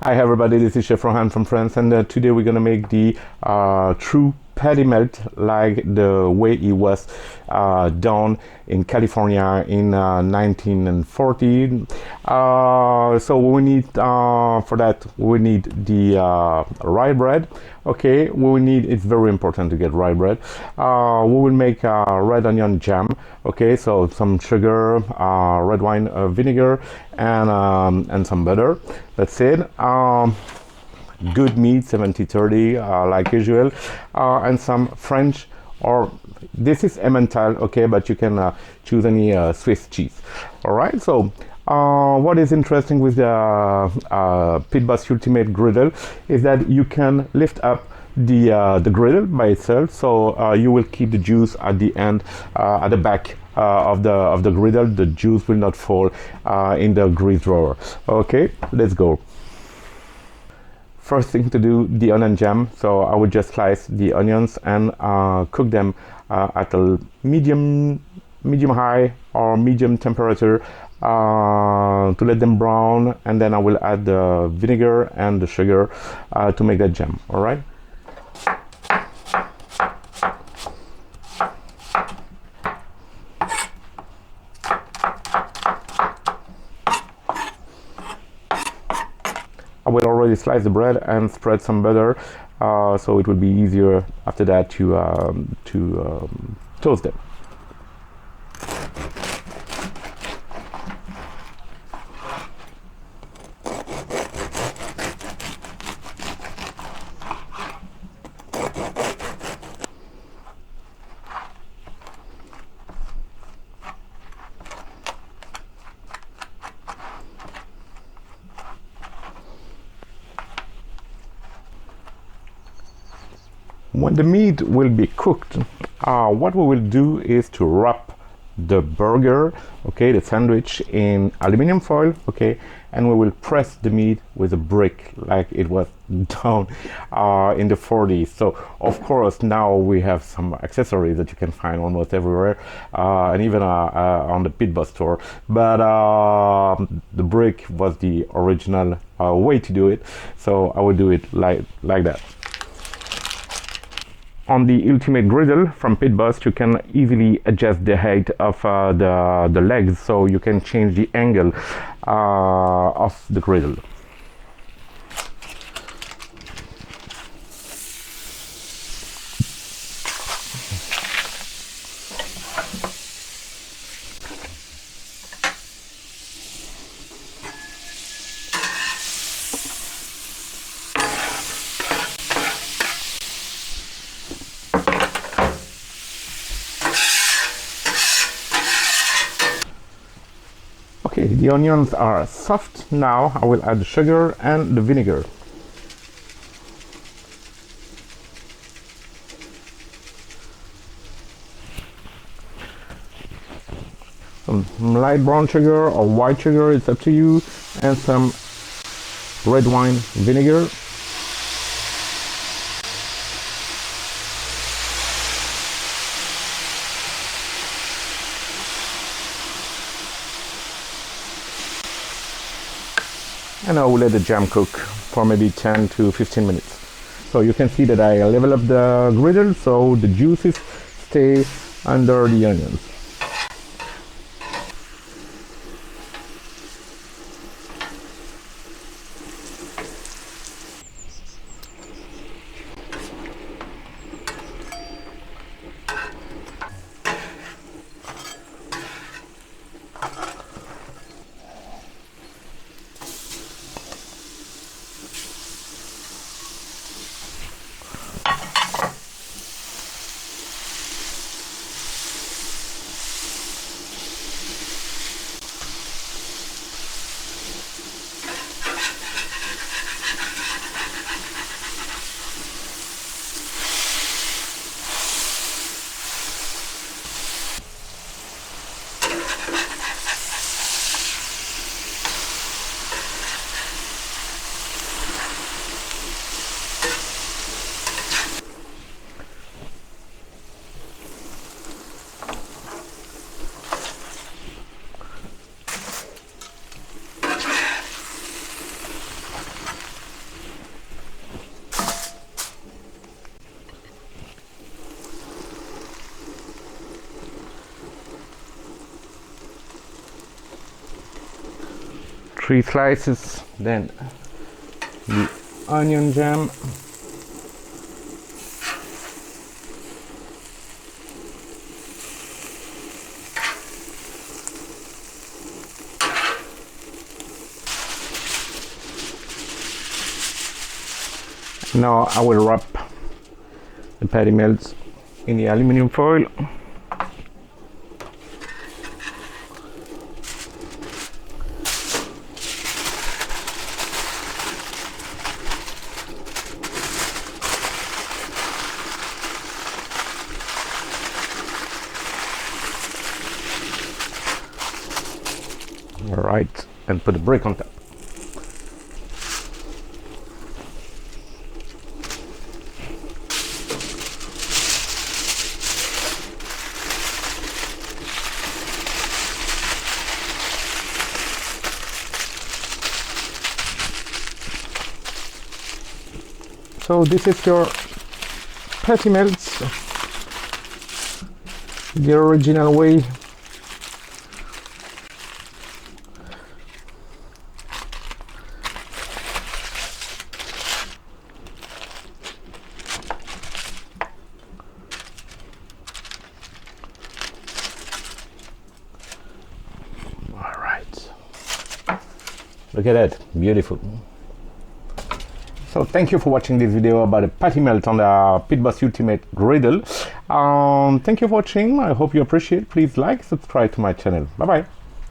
Hi everybody, this is Chef Rohan from France, and today we're gonna make the true patty melt like the way it was done in California in 1940. So we need for that we need the rye bread. Okay, we will need, it's very important to get rye bread. We will make red onion jam. Okay, so some sugar, red wine vinegar, and some butter. That's it. Good meat, 70-30, like usual, and some French, or this is Emmental, okay, but you can choose any Swiss cheese. All right, so what is interesting with the Pit Boss Ultimate Griddle is that you can lift up the griddle by itself, so you will keep the juice at the end, at the back of the griddle. The juice will not fall in the grease drawer. Okay, let's go. First thing to do, the onion jam. So I would just slice the onions and cook them at a medium high or medium temperature to let them brown, and then I will add the vinegar and the sugar to make that jam. All right. I will already slice the bread and spread some butter, so it will be easier after that to toast them. When the meat will be cooked, what we will do is to wrap the burger, okay, the sandwich, in aluminum foil, okay, and we will press the meat with a brick like it was done in the 40s. So of course now we have some accessories that you can find almost everywhere, and even on the Pit Boss store, but the brick was the original way to do it, so I will do it like that. On the Ultimate Griddle from Pit Boss, you can easily adjust the height of the legs, so you can change the angle of the griddle. Okay, the onions are soft. Now I will add the sugar and the vinegar. Some light brown sugar or white sugar, it's up to you, and some red wine vinegar. And I will let the jam cook for maybe 10 to 15 minutes. So you can see that I level up the griddle so the juices stay under the onions. 3 slices, then the onion jam, now I will wrap the patty melts in the aluminum foil. All right, and put a brick on top. So this is your patty melts, the original way. All right, look at that, beautiful. So thank you for watching this video about a patty melt on the Pit Boss Ultimate Griddle. Thank you for watching. I hope you appreciate it. Please like, subscribe to my channel. Bye bye.